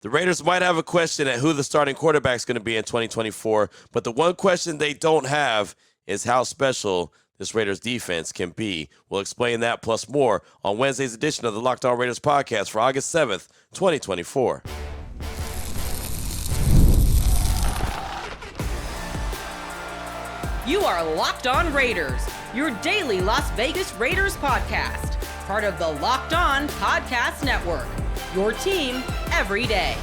The Raiders might have a question at who the starting quarterback is going to be in 2024, but the one question they don't have is how special this Raiders defense can be. We'll explain that plus more on Wednesday's edition of the Locked On Raiders podcast for August 7th, 2024. You are Locked On Raiders, your daily Las Vegas Raiders podcast, part of the Locked On Podcast Network, your team every day.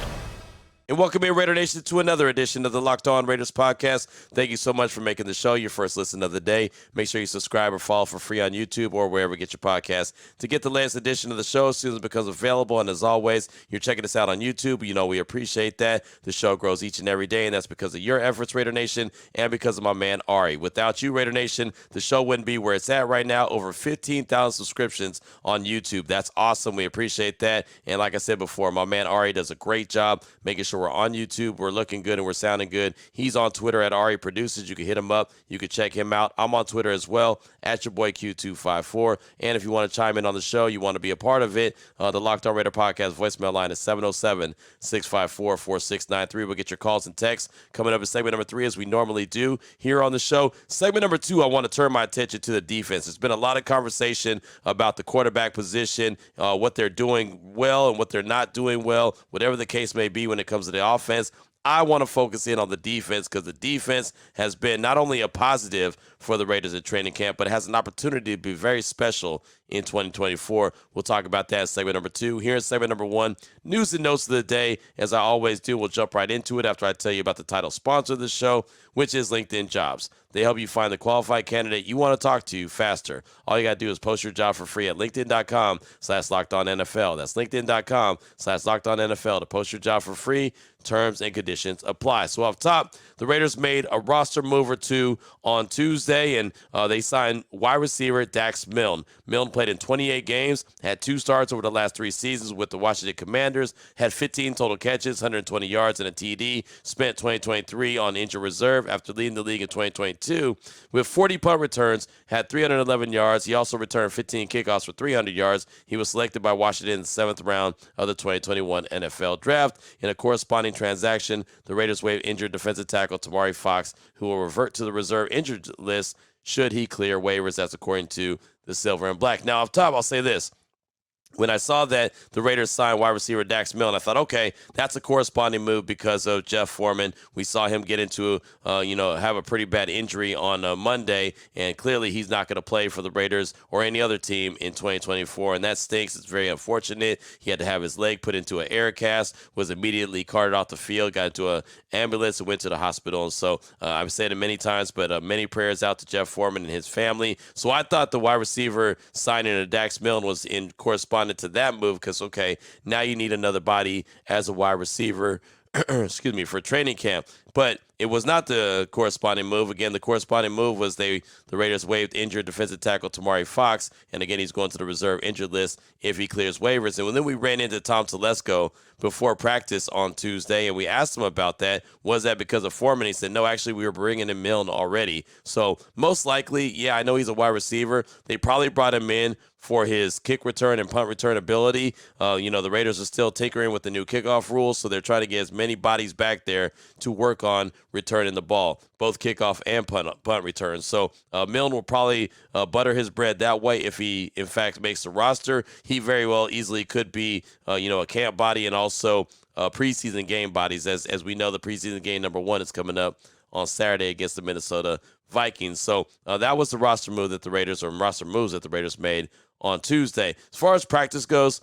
And welcome in, Raider Nation, to another edition of the Locked On Raiders podcast. Thank you so much for making the show your first listen of the day. Make sure you subscribe or follow for free on YouTube or wherever you get your podcast to get the latest edition of the show as soon as it becomes available. And as always, you're checking us out on YouTube. You know we appreciate that. The show grows each and every day, and that's because of your efforts, Raider Nation, and because of my man, Ari. Without you, Raider Nation, the show wouldn't be where it's at right now. Over 15,000 subscriptions on YouTube. That's awesome. We appreciate that. And like I said before, my man, Ari, does a great job making sure we're on YouTube, we're looking good, and we're sounding good. He's on Twitter at Ari Produces. You can hit him up. You can check him out. I'm on Twitter as well, at your boy Q254. And if you want to chime in on the show, you want to be a part of it, the Locked On Raider podcast voicemail line is 707-654-4693. We'll get your calls and texts coming up in segment number 3, as we normally do here on the show. Segment number 2, I want to turn my attention to the defense. There's been a lot of conversation about the quarterback position, what they're doing well and what they're not doing well, whatever the case may be when it comes to the offense. I want to focus in on the defense because the defense has been not only a positive for the Raiders at training camp, but it has an opportunity to be very special in 2024. We'll talk about that in segment number 2. Here in segment number 1, news and notes of the day. As I always do, we'll jump right into it after I tell you about the title sponsor of the show, which is LinkedIn Jobs. They help you find the qualified candidate you want to talk to faster. All you got to do is post your job for free at linkedin.com/LockedOnNFL. That's linkedin.com/LockedOnNFL to post your job for free. Terms and conditions apply. So off top, the Raiders made a roster move or two on Tuesday, and they signed wide receiver Dax Milne. Milne played in 28 games, had 2 starts over the last 3 seasons with the Washington Commanders, had 15 total catches, 120 yards, and a TD, spent 2023 on injured reserve after leading the league in 2022 with 40 punt returns, had 311 yards. He also returned 15 kickoffs for 300 yards. He was selected by Washington in the 7th round of the 2021 NFL Draft. In a corresponding transaction, the Raiders waived injured defensive tackle Tamari Fox, who will revert to the reserve injured list should he clear waivers. That's according to the Silver and Black. Now, off top, I'll say this. When I saw that the Raiders signed wide receiver Dax Milne, I thought, okay, that's a corresponding move because of Jeff Foreman. We saw him get into, have a pretty bad injury on Monday, and clearly he's not going to play for the Raiders or any other team in 2024, and that stinks. It's very unfortunate. He had to have his leg put into an air cast, was immediately carted off the field, got into an ambulance, and went to the hospital. And so I've said it many times, but many prayers out to Jeff Foreman and his family. So I thought the wide receiver signing of Dax Milne was in correspondence to that move because, okay, now you need another body as a wide receiver, for training camp. But it was not the corresponding move. Again, the corresponding move was the Raiders waived injured defensive tackle Tamari Fox, and again, he's going to the reserve injured list if he clears waivers. And then we ran into Tom Telesco before practice on Tuesday, and we asked him about that. Was that because of Foreman? He said, no, actually, we were bringing in Milne already. So most likely, yeah, I know he's a wide receiver. They probably brought him in for his kick return and punt return ability. The Raiders are still tinkering with the new kickoff rules, so they're trying to get as many bodies back there to work on returning the ball, both kickoff and punt returns. So Milne will probably butter his bread that way if he, in fact, makes the roster. He very well easily could be, a camp body and also preseason game bodies. As we know, the preseason game number 1 is coming up on Saturday against the Minnesota Vikings. So that was the roster moves that the Raiders made on Tuesday. As far as practice goes,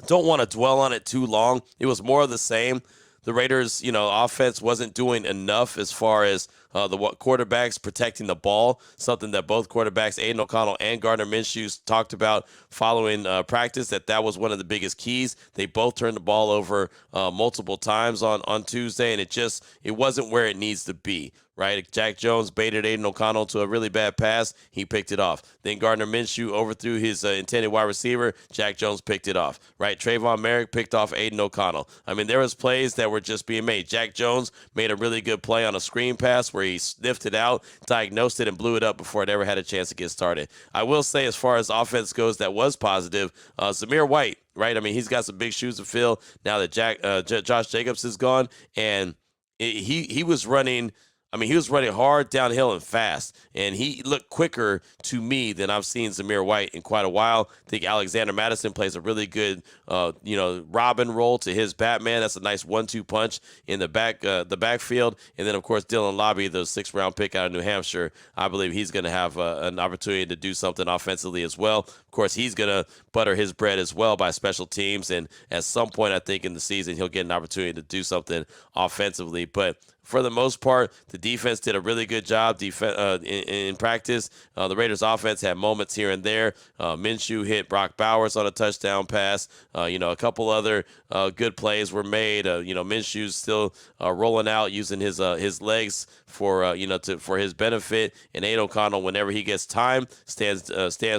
don't want to dwell on it too long. It was more of the same. The Raiders, offense wasn't doing enough as far as the quarterbacks protecting the ball, something that both quarterbacks, Aiden O'Connell and Gardner Minshew, talked about following practice, that was one of the biggest keys. They both turned the ball over multiple times on Tuesday, and it wasn't where it needs to be. Right, Jack Jones baited Aiden O'Connell to a really bad pass. He picked it off. Then Gardner Minshew overthrew his intended wide receiver. Jack Jones picked it off. Right, Trayvon Merrick picked off Aiden O'Connell. I mean, there was plays that were just being made. Jack Jones made a really good play on a screen pass where he sniffed it out, diagnosed it, and blew it up before it ever had a chance to get started. I will say, as far as offense goes, that was positive. Zamir White right? I mean, he's got some big shoes to fill now that Josh Jacobs is gone, and he was running. I mean, he was running hard downhill and fast, and he looked quicker to me than I've seen Zamir White in quite a while. I think Alexander Madison plays a really good, Robin role to his Batman. That's a nice 1-2 punch in the backfield. And then, of course, Dylan Lobby, the 6th-round pick out of New Hampshire, I believe he's going to have an opportunity to do something offensively as well. Of course, he's going to butter his bread as well by special teams, and at some point, I think in the season, he'll get an opportunity to do something offensively. But for the most part, the defense did a really good job in practice. The Raiders' offense had moments here and there. Minshew hit Brock Bowers on a touchdown pass. A couple other good plays were made. Minshew's still rolling out using his legs for his benefit. And Aiden O'Connell, whenever he gets time, stands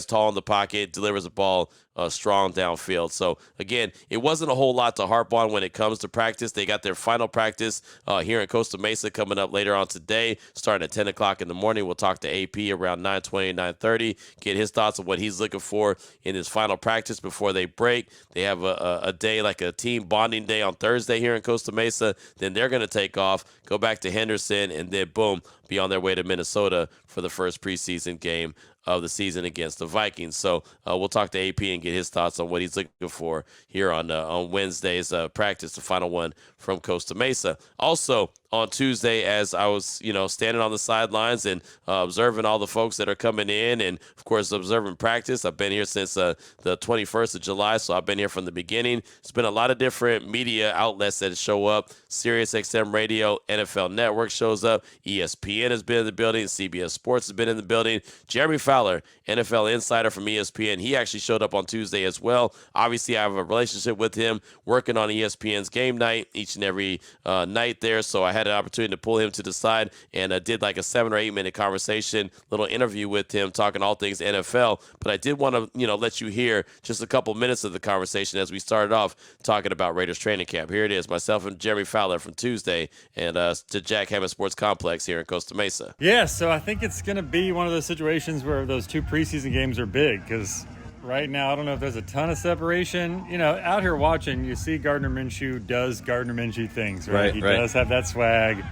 tall in the pocket, delivers the ball strong downfield. So, again, it wasn't a whole lot to harp on when it comes to practice. They got their final practice here in Costa Mesa coming up later on today, starting at 10 o'clock in the morning. We'll talk to AP around 9:20, 9:30, get his thoughts on what he's looking for in his final practice before they break. They have a day, like a team bonding day on Thursday here in Costa Mesa. Then they're going to take off, go back to Henderson, and then, boom, be on their way to Minnesota for the first preseason game of the season against the Vikings. So we'll talk to AP and get his thoughts on what he's looking for here on Wednesday's practice, the final one from Costa Mesa. Also, on Tuesday, as I was, standing on the sidelines and observing all the folks that are coming in and, of course, observing practice. I've been here since the 21st of July, so I've been here from the beginning. It's been a lot of different media outlets that show up. Sirius XM Radio, NFL Network shows up. ESPN has been in the building. CBS Sports has been in the building. Jeremy Fowler, NFL insider from ESPN, he actually showed up on Tuesday as well. Obviously, I have a relationship with him, working on ESPN's game night each and every night there, so I had an opportunity to pull him to the side and did like a 7 or 8 minute conversation, little interview with him, talking all things NFL. But I did want to, let you hear just a couple minutes of the conversation as we started off talking about Raiders training camp. Here it is, myself and Jeremy Fowler from Tuesday, and to Jack Hammond Sports Complex here in Costa Mesa. Yeah, so I think it's going to be one of those situations where those 2 preseason games are big, because right now I don't know if there's a ton of separation. Out here watching, you see Gardner Minshew does Gardner Minshew things, right? He does have that swag.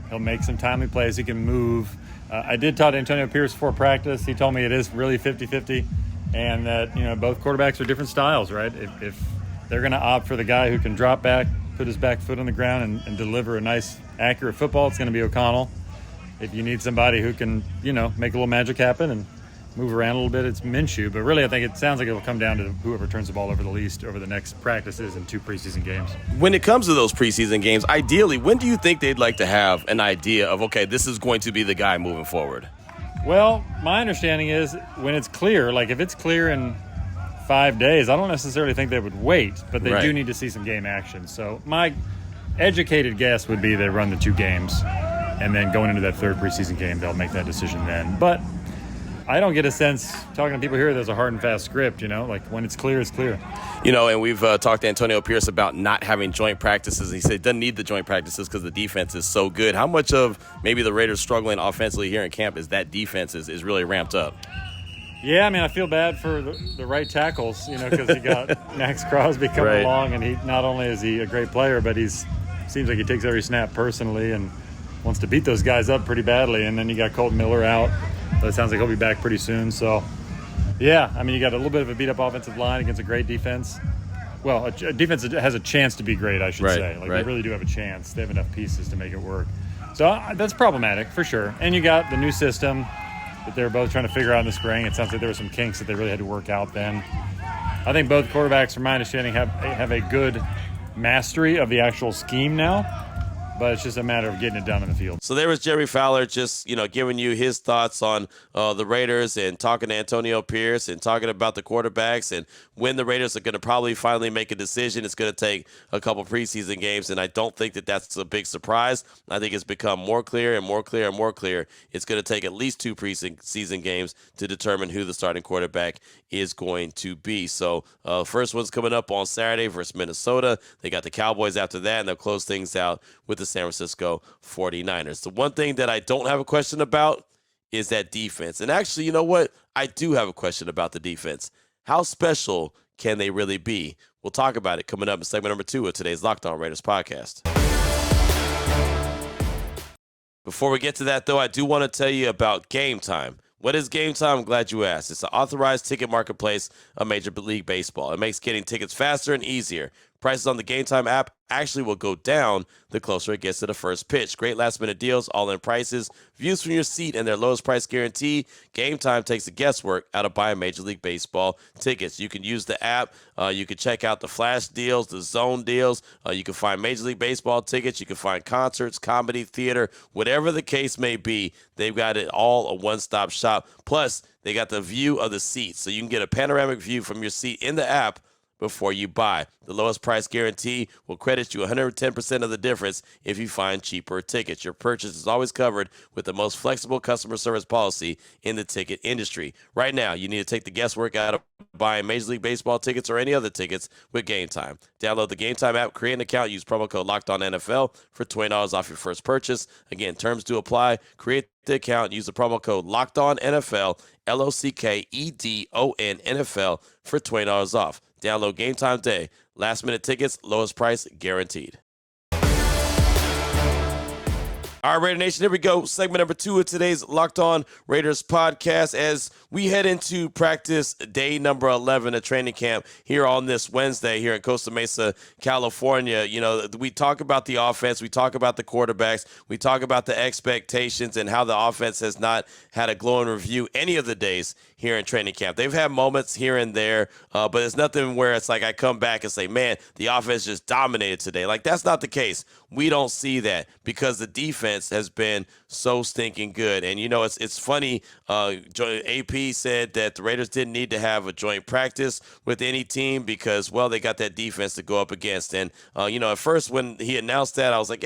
He'll make some timely plays. He can move. I did talk to Antonio Pierce before practice. He told me it is really 50-50, and that both quarterbacks are different styles, right? If they're going to opt for the guy who can drop back, put his back foot on the ground, and deliver a nice, accurate football, it's going to be O'Connell. If you need somebody who can, make a little magic happen and move around a little bit, it's Minshew. But really, I think it sounds like it'll come down to whoever turns the ball over the least over the next practices and 2 preseason games. When it comes to those preseason games, ideally, when do you think they'd like to have an idea of, okay, this is going to be the guy moving forward? Well, my understanding is when it's clear, like if it's clear in 5 days, I don't necessarily think they would wait, but they do need to see some game action. So my educated guess would be they run the 2 games, and then going into that 3rd preseason game, they'll make that decision then. But I don't get a sense, talking to people here, there's a hard and fast script, like when it's clear, it's clear. And we've talked to Antonio Pierce about not having joint practices. He said he doesn't need the joint practices because the defense is so good. How much of maybe the Raiders struggling offensively here in camp is that defense is really ramped up? Yeah, I feel bad for the right tackles, because you got Max Crosby coming along, and he not only is he a great player, but seems like he takes every snap personally and wants to beat those guys up pretty badly. And then you got Colton Miller out. But it sounds like he'll be back pretty soon. So, yeah, you got a little bit of a beat-up offensive line against a great defense. Well, a defense that has a chance to be great, I should say. They really do have a chance. They have enough pieces to make it work. So that's problematic for sure. And you got the new system that they were both trying to figure out in the spring. It sounds like there were some kinks that they really had to work out then. I think both quarterbacks, from my understanding, have a good mastery of the actual scheme now. But it's just a matter of getting it done in the field. So there was Jeremy Fowler just, giving you his thoughts on the Raiders and talking to Antonio Pierce and talking about the quarterbacks and when the Raiders are going to probably finally make a decision. It's going to take a couple preseason games, and I don't think that that's a big surprise. I think it's become more clear and more clear and more clear. It's going to take at least 2 preseason games to determine who the starting quarterback is going to be. So first one's coming up on Saturday versus Minnesota. They got the Cowboys after that, and they'll close things out with the San Francisco 49ers. The one thing that I don't have a question about is that defense. And actually, you know what? I do have a question about the defense. How special can they really be We'll talk about it coming up in segment number 2 of today's Locked On Raiders podcast. Before we get to that, though, I do want to tell you about Game Time. What is Game Time? I'm glad you asked. It's an authorized ticket marketplace of Major League Baseball. It makes getting tickets faster and easier. Prices on the Game Time app actually will go down the closer it gets to the first pitch. Great last-minute deals, all-in prices, views from your seat, and their lowest price guarantee. Game Time takes the guesswork out of buying Major League Baseball tickets. You can use the app. You can check out the flash deals, the zone deals. You can find Major League Baseball tickets. You can find concerts, comedy, theater, whatever the case may be. They've got it all a one-stop shop. Plus, they got the view of the seats, so you can get a panoramic view from your seat in the app before you buy. The lowest price guarantee will credit you 110% of the difference if you find cheaper tickets. Your purchase is always covered with the most flexible customer service policy in the ticket industry. Right now, you need to take the guesswork out of buying Major League Baseball tickets or any other tickets with Game Time. Download the Game Time app, create an account, use promo code LOCKEDONNFL for $20 off your first purchase. Again, terms do apply. Create the account, use the promo code LOCKEDONNFL, LOCKEDON NFL for $20 off. Download Game Time today. Last minute tickets, lowest price guaranteed. All right, Raider Nation, here we go. Segment number 2 of today's Locked On Raiders podcast as we head into practice day number 11 of training camp here on this Wednesday here in Costa Mesa, California. You know, we talk about the offense, we talk about the quarterbacks, we talk about the expectations and how the offense has not had a glowing review any of the days here in training camp. They've had moments here and there, but it's nothing where it's like I come back and say, man, the offense just dominated today. Like, that's not the case. We don't see that because the defense has been so stinking good. And, you know, it's funny. AP said that the Raiders didn't need to have a joint practice with any team because, well, they got that defense to go up against. And, you know, at first when he announced that, I was like,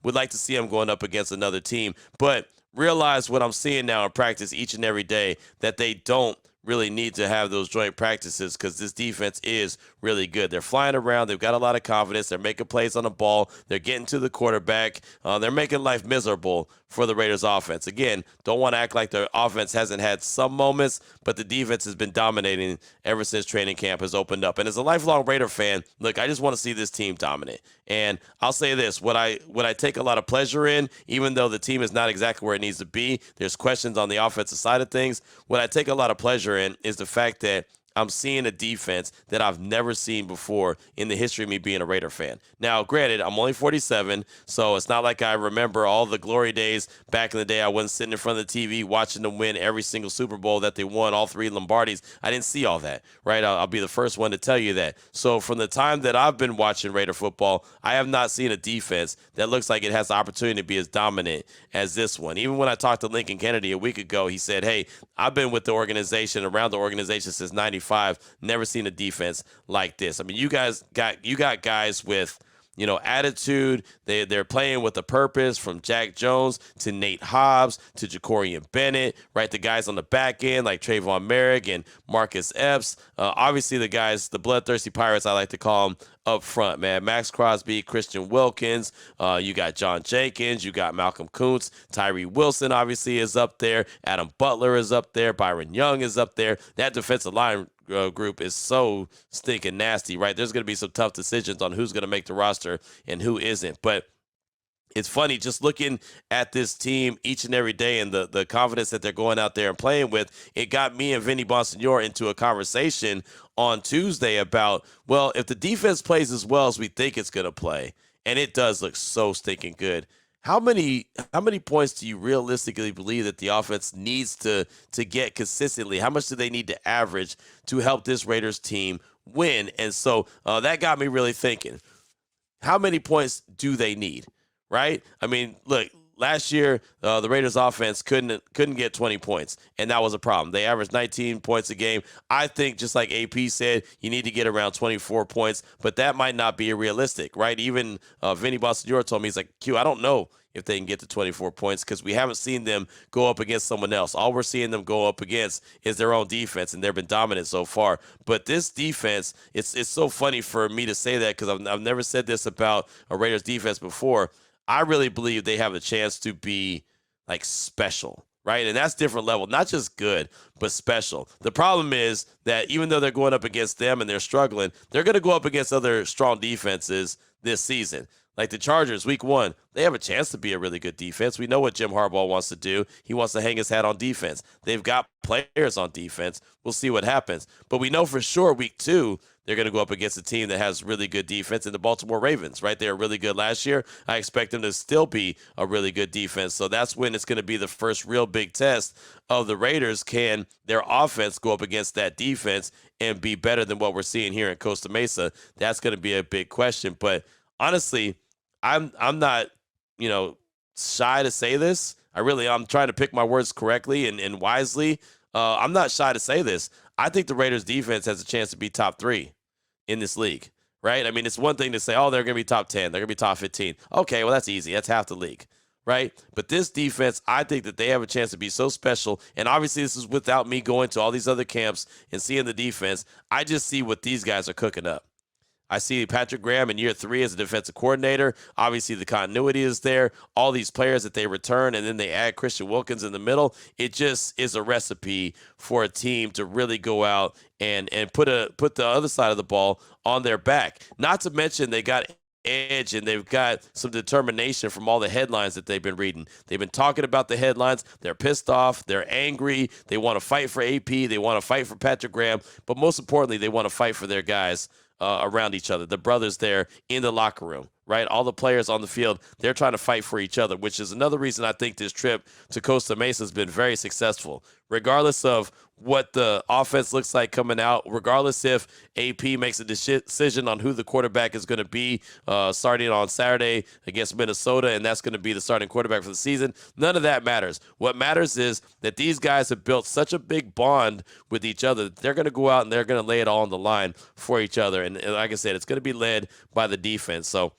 would like to see him going up against another team. But realize what I'm seeing now in practice each and every day, that they don't really need to have those joint practices because this defense is really good. They're flying around. They've got a lot of confidence. They're making plays on the ball. They're getting to the quarterback. They're making life miserable for the Raiders offense. Again, don't want to act like the offense hasn't had some moments, but the defense has been dominating ever since training camp has opened up. And as a lifelong Raider fan, look, I just want to see this team dominate. And I'll say this, what I take a lot of pleasure in, even though the team is not exactly where it needs to be, there's questions on the offensive side of things. What I take a lot of pleasure in is the fact that I'm seeing a defense that I've never seen before in the history of me being a Raider fan. Now, granted, I'm only 47, so it's not like I remember all the glory days back in the day. I wasn't sitting in front of the TV watching them win every single Super Bowl that they won, all 3 Lombardis. I didn't see all that, right? I'll be the first one to tell you that. So from the time that I've been watching Raider football, I have not seen a defense that looks like it has the opportunity to be as dominant as this one. Even when I talked to Lincoln Kennedy a week ago, he said, hey, I've been with the organization, around the organization since 95. Never seen a defense like this. I mean, you got guys with, you know, attitude. They're playing with a purpose, from Jack Jones to Nate Hobbs to Jacorian Bennett, right? The guys on the back end like Trayvon Merrick and Marcus Epps. Obviously the guys, the bloodthirsty Pirates, I like to call them, up front, man. Max Crosby, Christian Wilkins. You got John Jenkins. You got Malcolm Kuntz. Tyree Wilson obviously is up there. Adam Butler is up there. Byron Young is up there. That defensive line group is so stinking nasty, right? There's going to be some tough decisions on who's going to make the roster and who isn't. But it's funny just looking at this team each and every day and the confidence that they're going out there and playing with. It got me and Vinny Bonsignore into a conversation on Tuesday about, well, if the defense plays as well as we think it's going to play, and it does look so stinking good, how many points do you realistically believe that the offense needs to get consistently? How much do they need to average to help this Raiders team win? And so that got me really thinking, how many points do they need, right? I mean, look, last year the Raiders offense couldn't get 20 points, and that was a problem. They averaged 19 points a game. I think, just like AP said, you need to get around 24 points, but that might not be realistic, right? Even Vinny Bonsignore told me, he's like, Q, I don't know if they can get to 24 points because we haven't seen them go up against someone else. All we're seeing them go up against is their own defense, and they've been dominant so far. But this defense, it's so funny for me to say that because I've never said this about a Raiders defense before. I really believe they have a chance to be like special, right? And that's different level, not just good, but special. The problem is that even though they're going up against them and they're struggling, they're going to go up against other strong defenses this season. Like the Chargers, week 1, they have a chance to be a really good defense. We know what Jim Harbaugh wants to do. He wants to hang his hat on defense. They've got players on defense. We'll see what happens. But we know for sure week 2, they're going to go up against a team that has really good defense in the Baltimore Ravens, right? They were really good last year. I expect them to still be a really good defense. So that's when it's going to be the first real big test of the Raiders. Can their offense go up against that defense and be better than what we're seeing here in Costa Mesa? That's going to be a big question. But honestly, I'm not, shy to say this. I'm trying to pick my words correctly and wisely. I'm not shy to say this. I think the Raiders defense has a chance to be top 3 in this league, right? I mean, it's one thing to say, oh, they're going to be top 10. They're going to be top 15. Okay, well, that's easy. That's half the league, right? But this defense, I think that they have a chance to be so special. And obviously, this is without me going to all these other camps and seeing the defense. I just see what these guys are cooking up. I see Patrick Graham in year 3 as a defensive coordinator. Obviously, the continuity is there. All these players that they return, and then they add Christian Wilkins in the middle. It just is a recipe for a team to really go out and put the other side of the ball on their back. Not to mention they got edge and they've got some determination from all the headlines that they've been reading. They've been talking about the headlines. They're pissed off. They're angry. They want to fight for AP. They want to fight for Patrick Graham. But most importantly, they want to fight for their guys around each other, the brothers there in the locker room, right? All the players on the field, they're trying to fight for each other, which is another reason I think this trip to Costa Mesa has been very successful. Regardless of what the offense looks like coming out, regardless if AP makes a decision on who the quarterback is going to be starting on Saturday against Minnesota, and that's going to be the starting quarterback for the season, none of that matters. What matters is that these guys have built such a big bond with each other that they're going to go out and they're going to lay it all on the line for each other. And like I said, it's going to be led by the defense. So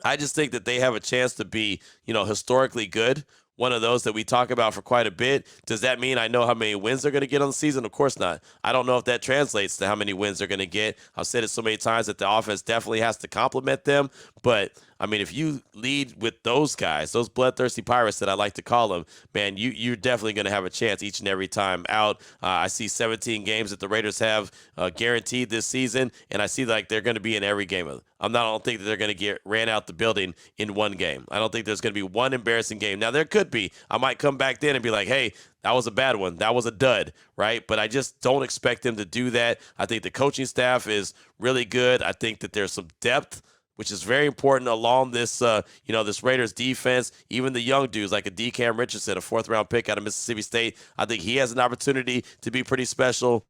I just think that they have a chance to be, historically good. One of those that we talk about for quite a bit. Does that mean I know how many wins they're going to get on the season? Of course not. I don't know if that translates to how many wins they're going to get. I've said it so many times that the offense definitely has to complement them. But, I mean, if you lead with those guys, those bloodthirsty Pirates that I like to call them, man, you're definitely going to have a chance each and every time out. I see 17 games that the Raiders have guaranteed this season, and I see like they're going to be in every game of it. I don't think that they're going to get ran out the building in one game. I don't think there's going to be one embarrassing game. Now, there could be. I might come back then and be like, hey, that was a bad one. That was a dud, right? But I just don't expect them to do that. I think the coaching staff is really good. I think that there's some depth, which is very important along this, this Raiders defense. Even the young dudes like a D. Cam Richardson, a 4th-round pick out of Mississippi State. I think he has an opportunity to be pretty special,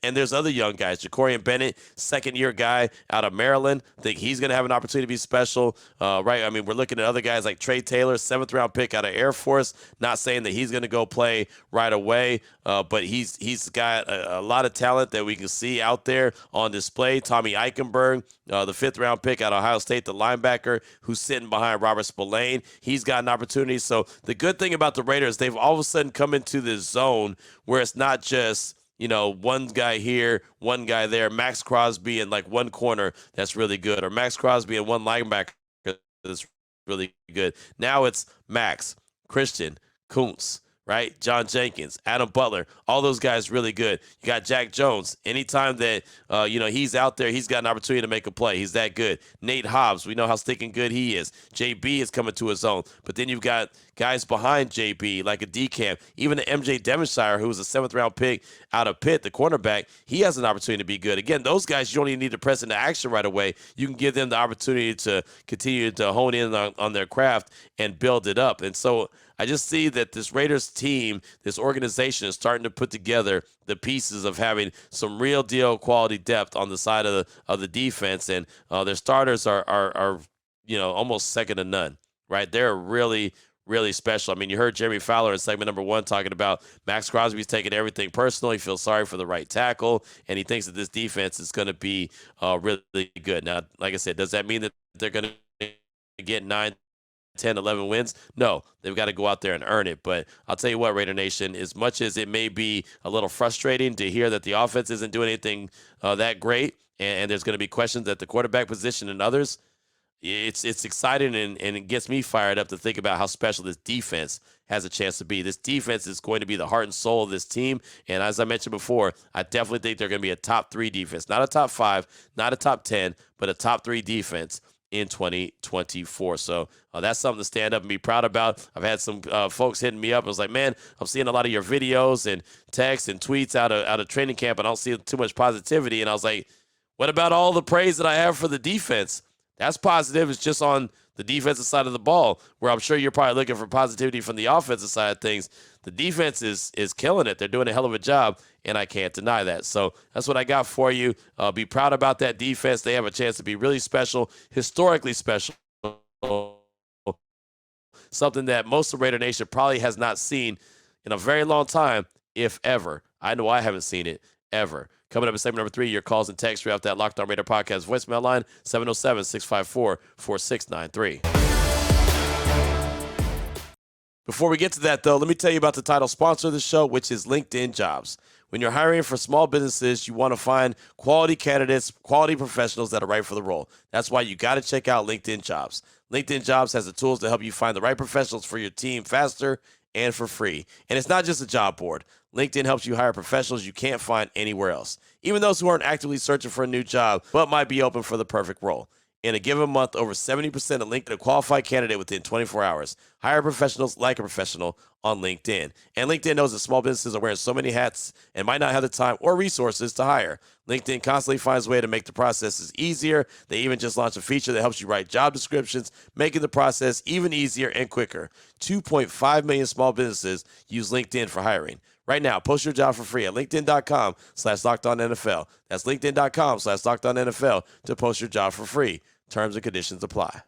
and there's other young guys. Jacorian Bennett, 2nd-year guy out of Maryland. I think he's going to have an opportunity to be special, right? I mean, we're looking at other guys like Trey Taylor, 7th-round pick out of Air Force. Not saying that he's going to go play right away, but he's got a lot of talent that we can see out there on display. Tommy Eichenberg, the 5th-round pick out of Ohio State, the linebacker who's sitting behind Robert Spillane. He's got an opportunity. So the good thing about the Raiders, they've all of a sudden come into this zone where it's not just one guy here, one guy there, Max Crosby in like one corner that's really good, or Max Crosby in one linebacker that's really good. Now it's Max, Christian, Kuntz, right? John Jenkins, Adam Butler, all those guys really good. You got Jack Jones. Anytime that, he's out there, he's got an opportunity to make a play. He's that good. Nate Hobbs, we know how stinking good he is. JB is coming to his own. But then you've got guys behind JB, like a D-Cam. Even the MJ Devonshire, who was a 7th-round pick out of Pitt, the cornerback, he has an opportunity to be good. Again, those guys, you don't even need to press into action right away. You can give them the opportunity to continue to hone in on their craft and build it up. And so I just see that this Raiders team, this organization is starting to put together the pieces of having some real deal quality depth on the side of the defense. And their starters are almost second to none, right? They're really, really special. I mean, you heard Jeremy Fowler in segment number 1 talking about Max Crosby's taking everything personal. He feels sorry for the right tackle, and he thinks that this defense is going to be really good. Now, like I said, does that mean that they're going to get 9, 10, 11 wins? No, they've got to go out there and earn it. But I'll tell you what, Raider Nation, as much as it may be a little frustrating to hear that the offense isn't doing anything that great, and there's going to be questions at the quarterback position and others, it's exciting and it gets me fired up to think about how special this defense has a chance to be. This defense is going to be the heart and soul of this team. And as I mentioned before, I definitely think they're going to be a top 3 defense, not a top 5, not a top 10, but a top 3 defense in 2024. So that's something to stand up and be proud about. I've had some folks hitting me up. I was like, man, I'm seeing a lot of your videos and texts and tweets out of training camp, and I don't see too much positivity. And I was like, what about all the praise that I have for the defense? That's positive. It's just on the defensive side of the ball, where I'm sure you're probably looking for positivity from the offensive side of things. The defense is killing it. They're doing a hell of a job, and I can't deny that. So that's what I got for you. Be proud about that defense. They have a chance to be really special, historically special, something that most of Raider Nation probably has not seen in a very long time, if ever. I know I haven't seen it ever. Coming up in segment number 3, your calls and texts throughout that Locked On Raider podcast voicemail line, 707-654-4693. Before we get to that, though, let me tell you about the title sponsor of the show, which is LinkedIn Jobs. When you're hiring for small businesses, you want to find quality candidates, quality professionals that are right for the role. That's why you got to check out LinkedIn Jobs. LinkedIn Jobs has the tools to help you find the right professionals for your team faster and for free. And it's not just a job board. LinkedIn helps you hire professionals you can't find anywhere else, even those who aren't actively searching for a new job but might be open for the perfect role. In a given month, over 70% of LinkedIn a qualified candidate within 24 hours. Hire professionals like a professional on LinkedIn. And LinkedIn knows that small businesses are wearing so many hats and might not have the time or resources to hire. LinkedIn constantly finds a way to make the processes easier. They even just launched a feature that helps you write job descriptions, making the process even easier and quicker. 2.5 million small businesses use LinkedIn for hiring. Right now, post your job for free at linkedin.com/LockedOnNFL. That's linkedin.com/LockedOnNFL to post your job for free. Terms and conditions apply.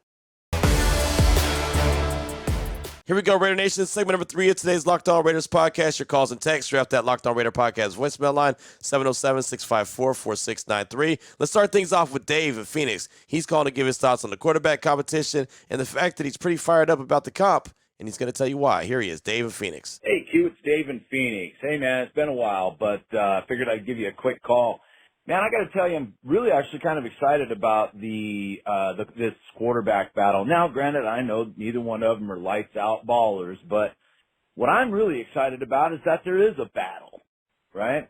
Here we go, Raider Nation. Segment number 3 of today's Locked On Raiders podcast. Your calls and texts throughout that Locked On Raider podcast voicemail line, 707-654-4693. Let's start things off with Dave in Phoenix. He's calling to give his thoughts on the quarterback competition and the fact that he's pretty fired up about the comp, and he's going to tell you why. Here he is, Dave in Phoenix. Hey, Q, it's Dave in Phoenix. Hey, man, it's been a while, but I figured I'd give you a quick call. Man, I got to tell you, I'm really actually kind of excited about this quarterback battle. Now, granted, I know neither one of them are lights out ballers, but what I'm really excited about is that there is a battle, right?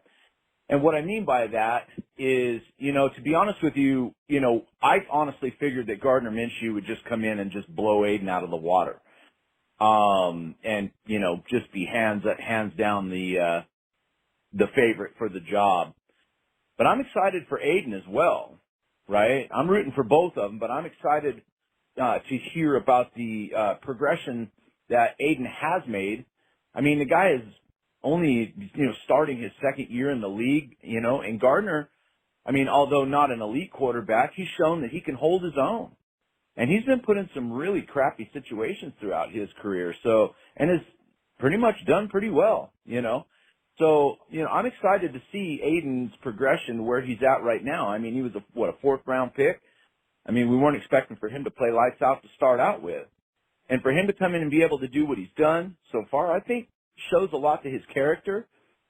And what I mean by that is, to be honest with you, I honestly figured that Gardner Minshew would just come in and just blow Aiden out of the water. And, just be hands down the favorite for the job. But I'm excited for Aiden as well, right? I'm rooting for both of them, but I'm excited to hear about the progression that Aiden has made. I mean, the guy is only, starting his second year in the league, and Gardner, I mean, although not an elite quarterback, he's shown that he can hold his own. And he's been put in some really crappy situations throughout his career, and has pretty much done pretty well, So, I'm excited to see Aiden's progression where he's at right now. I mean, he was a 4th-round pick? I mean, we weren't expecting for him to play lights out to start out with. And for him to come in and be able to do what he's done so far, I think shows a lot to his character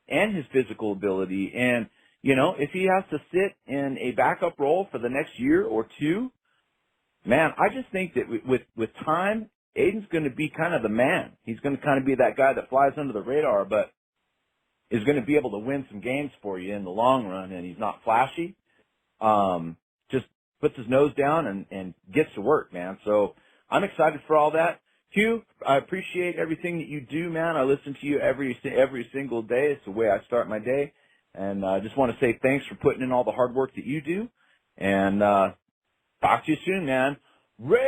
and his physical ability. And, if he has to sit in a backup role for the next year or two, man, I just think that with time, Aiden's going to be kind of the man. He's going to kind of be that guy that flies under the radar, but is going to be able to win some games for you in the long run, and he's not flashy. Just puts his nose down and gets to work, man. So I'm excited for all that. Q, I appreciate everything that you do, man. I listen to you every single day. It's the way I start my day. And I just want to say thanks for putting in all the hard work that you do. And talk to you soon, man. Raiders!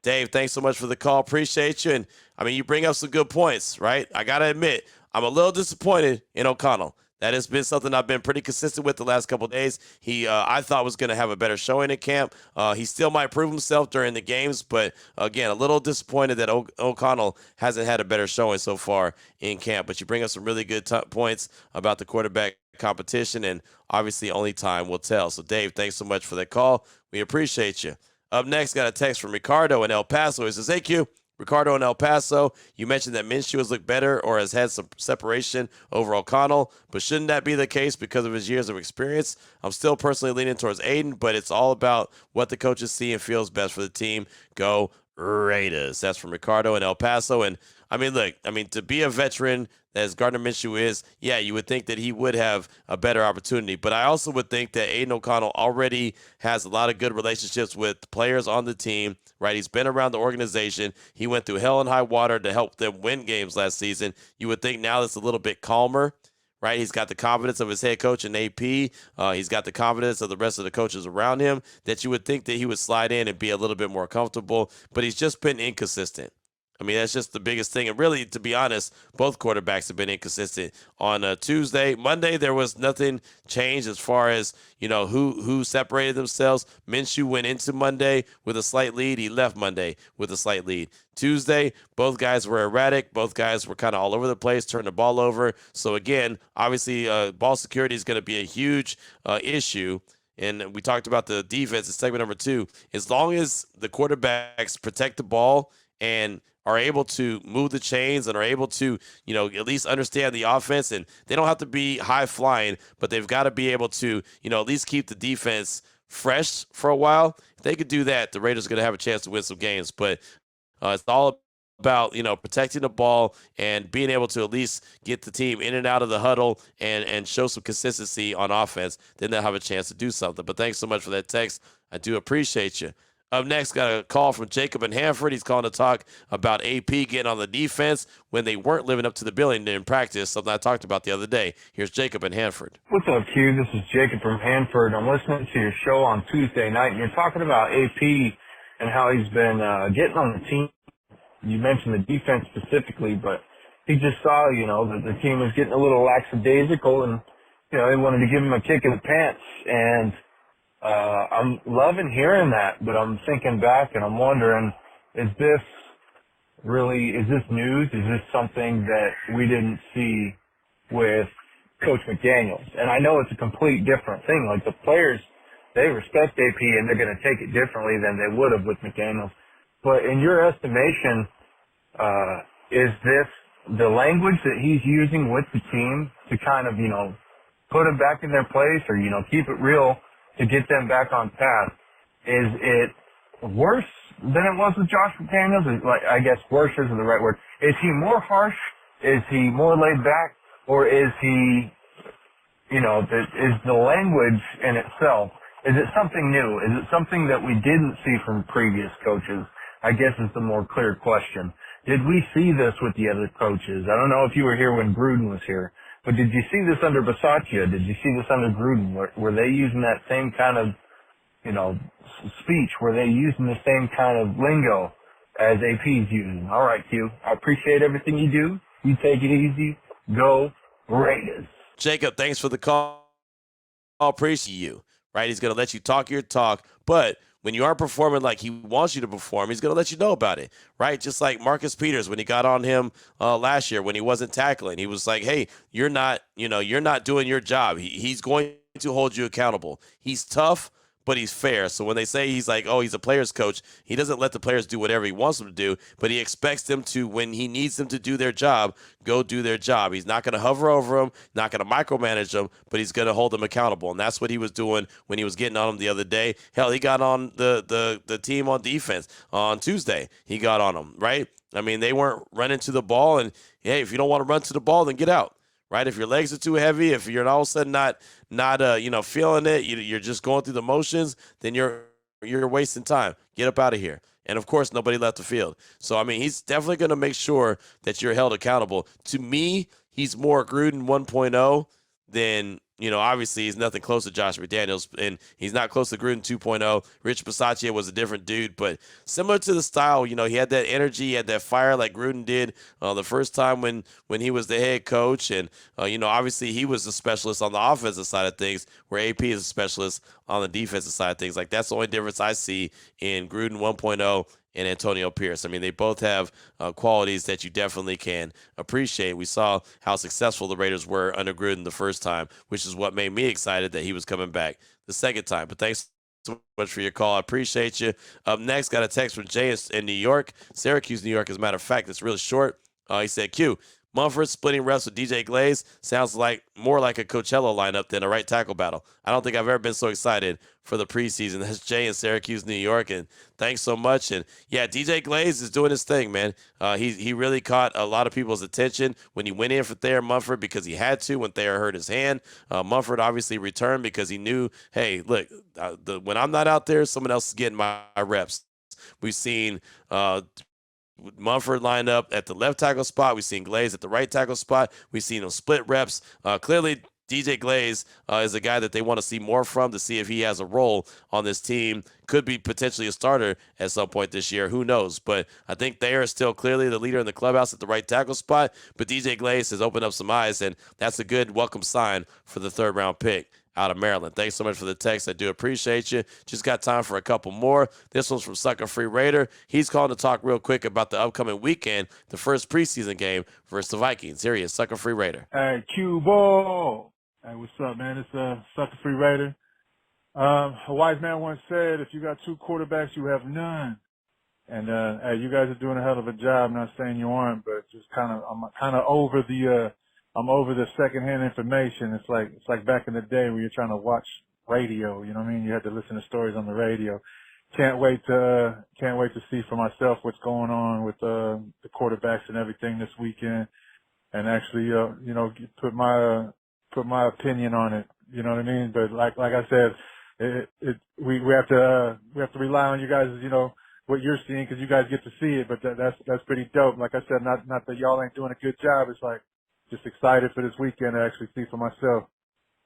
Dave, thanks so much for the call. Appreciate you. And, you bring up some good points, right? I got to admit, I'm a little disappointed in O'Connell. That has been something I've been pretty consistent with the last couple of days. He, I thought, was going to have a better showing at camp. He still might prove himself during the games, but, again, a little disappointed that O'Connell hasn't had a better showing so far in camp. But you bring up some really good points about the quarterback competition, and obviously only time will tell. So, Dave, thanks so much for that call. We appreciate you. Up next, got a text from Ricardo in El Paso. He says, hey, Q, Ricardo in El Paso, you mentioned that Minshew has looked better or has had some separation over O'Connell, but shouldn't that be the case because of his years of experience? I'm still personally leaning towards Aiden, but it's all about what the coaches see and feels best for the team. Go Raiders. That's from Ricardo in El Paso. And I mean, look, to be a veteran as Gardner Minshew is, yeah, you would think that he would have a better opportunity. But I also would think that Aiden O'Connell already has a lot of good relationships with players on the team, right? He's been around the organization. He went through hell and high water to help them win games last season. You would think now it's a little bit calmer, right? He's got the confidence of his head coach in AP. He's got the confidence of the rest of the coaches around him that you would think that he would slide in and be a little bit more comfortable. But he's just been inconsistent. I mean, that's just the biggest thing. And really, to be honest, both quarterbacks have been inconsistent. On Tuesday, Monday, there was nothing changed as far as, who separated themselves. Minshew went into Monday with a slight lead. He left Monday with a slight lead. Tuesday, both guys were erratic. Both guys were kind of all over the place, turned the ball over. So, again, obviously, ball security is going to be a huge issue. And we talked about the defense in segment number 2. As long as the quarterbacks protect the ball and are able to move the chains and are able to, at least understand the offense, and they don't have to be high flying, but they've got to be able to, at least keep the defense fresh for a while. If they could do that, the Raiders are going to have a chance to win some games. But it's all about, protecting the ball and being able to at least get the team in and out of the huddle and show some consistency on offense. Then they'll have a chance to do something. But thanks so much for that text. I do appreciate you. Up next, got a call from Jacob in Hanford. He's calling to talk about AP getting on the defense when they weren't living up to the billing in practice, something I talked about the other day. Here's Jacob in Hanford. What's up, Q? This is Jacob from Hanford. I'm listening to your show on Tuesday night, and you're talking about AP and how he's been getting on the team. You mentioned the defense specifically, but he just saw, that the team was getting a little lackadaisical, and, they wanted to give him a kick in the pants. And I'm loving hearing that, but I'm thinking back and I'm wondering, is this news? Is this something that we didn't see with Coach McDaniels? And I know it's a complete different thing. Like, the players, they respect AP and they're going to take it differently than they would have with McDaniels. But in your estimation, is this the language that he's using with the team to kind of, put them back in their place or, keep it real to get them back on path? Is it worse than it was with Josh McDaniels? I guess worse isn't the right word. Is he more harsh? Is he more laid back? Or is he, is the language in itself, is it something new? Is it something that we didn't see from previous coaches? I guess is the more clear question. Did we see this with the other coaches? I don't know if you were here when Gruden was here. But did you see this under Bisaccia? Did you see this under Gruden? Were they using that same kind of, speech? Were they using the same kind of lingo as AP's using? All right, Q. I appreciate everything you do. You take it easy. Go Raiders. Jacob, thanks for the call. I appreciate you. Right? He's going to let you talk your talk, but when you aren't performing like he wants you to perform, he's going to let you know about it, right? Just like Marcus Peters when he got on him last year when he wasn't tackling. He was like, hey, you're not doing your job. He's going to hold you accountable. He's tough, but he's fair. So when they say he's like, oh, he's a player's coach, he doesn't let the players do whatever he wants them to do, but he expects them to, when he needs them to do their job, go do their job. He's not going to hover over them, not going to micromanage them, but he's going to hold them accountable. And that's what he was doing when he was getting on them the other day. Hell, he got on the team on defense on Tuesday. He got on them, right? I mean, they weren't running to the ball, and hey, if you don't want to run to the ball, then get out. Right? If your legs are too heavy, if you're all of a sudden not feeling it, you're just going through the motions, then you're wasting time. Get up out of here. And, of course, nobody left the field. So, I mean, he's definitely going to make sure that you're held accountable. To me, he's more Gruden 1.0 than, obviously he's nothing close to Josh McDaniels, and he's not close to Gruden 2.0. Rich Bisaccia was a different dude, but similar to the style, he had that energy, he had that fire like Gruden did the first time when he was the head coach. And, obviously he was the specialist on the offensive side of things, where AP is a specialist on the defensive side of things. Like, that's the only difference I see in Gruden 1.0 and Antonio Pierce. I mean, they both have qualities that you definitely can appreciate. We saw how successful the Raiders were under Gruden the first time, which is what made me excited that he was coming back the second time. But thanks so much for your call. I appreciate you. Up next, got a text from Jay in New York, Syracuse, New York. As a matter of fact, it's really short. He said, Q, Mumford splitting reps with DJ Glaze sounds like more like a Coachella lineup than a right tackle battle. I don't think I've ever been so excited for the preseason. That's Jay in Syracuse, New York, and thanks so much. And yeah, DJ Glaze is doing his thing, man. He really caught a lot of people's attention when he went in for Thayer Mumford because he had to when Thayer hurt his hand. Mumford obviously returned because he knew, hey, look, when I'm not out there, someone else is getting my reps. We've seen Mumford lined up at the left tackle spot. We've seen Glaze at the right tackle spot. We've seen him split reps. Clearly, DJ Glaze is a guy that they want to see more from to see if he has a role on this team. Could be potentially a starter at some point this year. Who knows? But I think Thayer is still clearly the leader in the clubhouse at the right tackle spot. But DJ Glaze has opened up some eyes, and that's a good welcome sign for the third-round pick out of Maryland. Thanks so much for the text. I do appreciate you. Just got time for a couple more. This one's from Sucker Free Raider. He's calling to talk real quick about the upcoming weekend, the first preseason game versus the Vikings. Here he is, Sucker Free Raider. Hey, Q-Ball. Hey, what's up, man? It's Sucker Free Raider. A wise man once said, if you got two quarterbacks, you have none. And hey, you guys are doing a hell of a job. I'm not saying you aren't, but just I'm kind of over I'm over the secondhand information. It's like back in the day where you're trying to watch radio. You know what I mean? You had to listen to stories on the radio. Can't wait to see for myself what's going on with the quarterbacks and everything this weekend, and actually put my opinion on it. You know what I mean? But like I said, we have to rely on you guys. What you're seeing because you guys get to see it. But that's pretty dope. Like I said, not that y'all ain't doing a good job. It's like, just excited for this weekend to actually see for myself.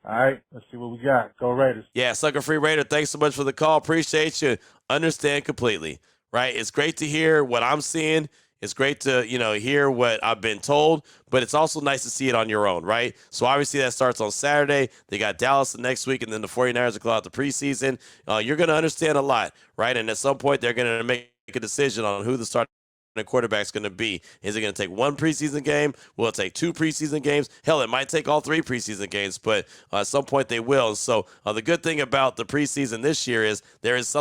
All right, let's see what we got. Go Raiders. Yeah, Sucker Free Raider, thanks so much for the call. Appreciate you. Understand completely, right? It's great to hear what I'm seeing. It's great to, hear what I've been told, but it's also nice to see it on your own, right? So obviously that starts on Saturday. They got Dallas the next week, and then the 49ers will close out the preseason. You're going to understand a lot, right? And at some point they're going to make a decision on who the starter quarterback's going to be. Is it going to take one preseason game? Will it take two preseason games? Hell, it might take all three preseason games, but at some point they will. So the good thing about the preseason this year is there's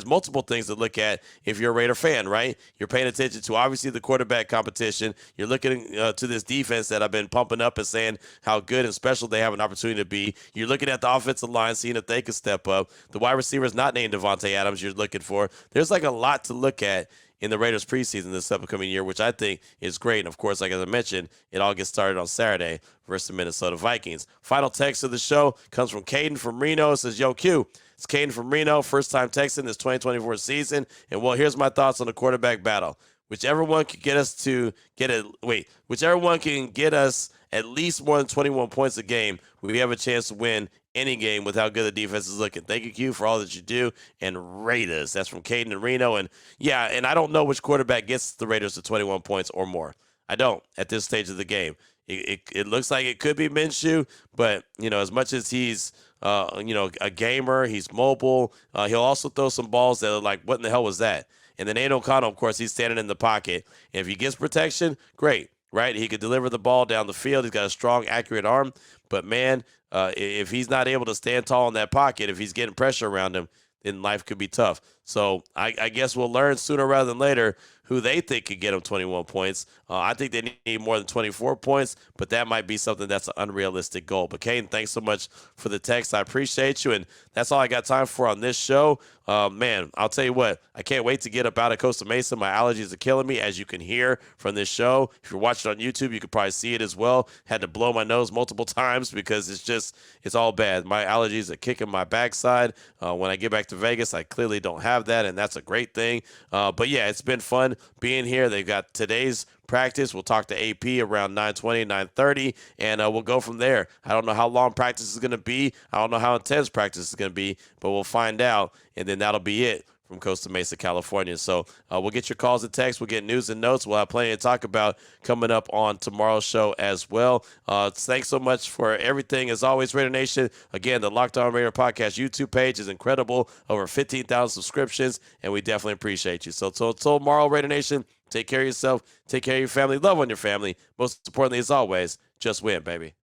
multiple things to look at if you're a Raider fan, right? You're paying attention to obviously the quarterback competition. You're looking to this defense that I've been pumping up and saying how good and special they have an opportunity to be. You're looking at the offensive line, seeing if they can step up. The wide receivers not named Devontae Adams you're looking for. There's like a lot to look at in the Raiders preseason this upcoming year, which I think is great. And, of course, like as I mentioned, it all gets started on Saturday versus the Minnesota Vikings. Final text of the show comes from Caden from Reno. It says, Yo, Q, it's Caden from Reno, first-time texting this 2024 season. And, well, here's my thoughts on the quarterback battle. Whichever one can get us at least more than 21 points a game, we have a chance to win any game with how good the defense is looking. Thank you, Q, for all that you do. And Raiders. That's from Caden and Reno. And, yeah, and I don't know which quarterback gets the Raiders to 21 points or more. I don't at this stage of the game. It looks like it could be Minshew, but, as much as he's, a gamer, he's mobile, he'll also throw some balls that are like, what in the hell was that? And then Aiden O'Connell, of course, he's standing in the pocket. And if he gets protection, great, right? He could deliver the ball down the field. He's got a strong, accurate arm. But, man, if he's not able to stand tall in that pocket, if he's getting pressure around him, then life could be tough. So I guess we'll learn sooner rather than later who they think could get them 21 points. I think they need more than 24 points, but that might be something that's an unrealistic goal. But, Caden, thanks so much for the text. I appreciate you, and that's all I got time for on this show. Man, I'll tell you what, I can't wait to get up out of Costa Mesa. My allergies are killing me, as you can hear from this show. If you're watching on YouTube, you could probably see it as well. Had to blow my nose multiple times because it's all bad. My allergies are kicking my backside. When I get back to Vegas, I clearly don't have that, and that's a great thing. But, yeah, it's been fun being here. They've got today's practice. We'll talk to AP around 9:20, 9:30, and we'll go from there. I don't know how long practice is going to be. I don't know how intense practice is going to be, but we'll find out, and then that'll be it from Costa Mesa, California. So we'll get your calls and texts. We'll get news and notes. We'll have plenty to talk about coming up on tomorrow's show as well. Thanks so much for everything. As always, Raider Nation, again, the Locked On Raider Podcast YouTube page is incredible. Over 15,000 subscriptions, and we definitely appreciate you. So till tomorrow, Raider Nation, take care of yourself, take care of your family, love on your family. Most importantly, as always, just win, baby.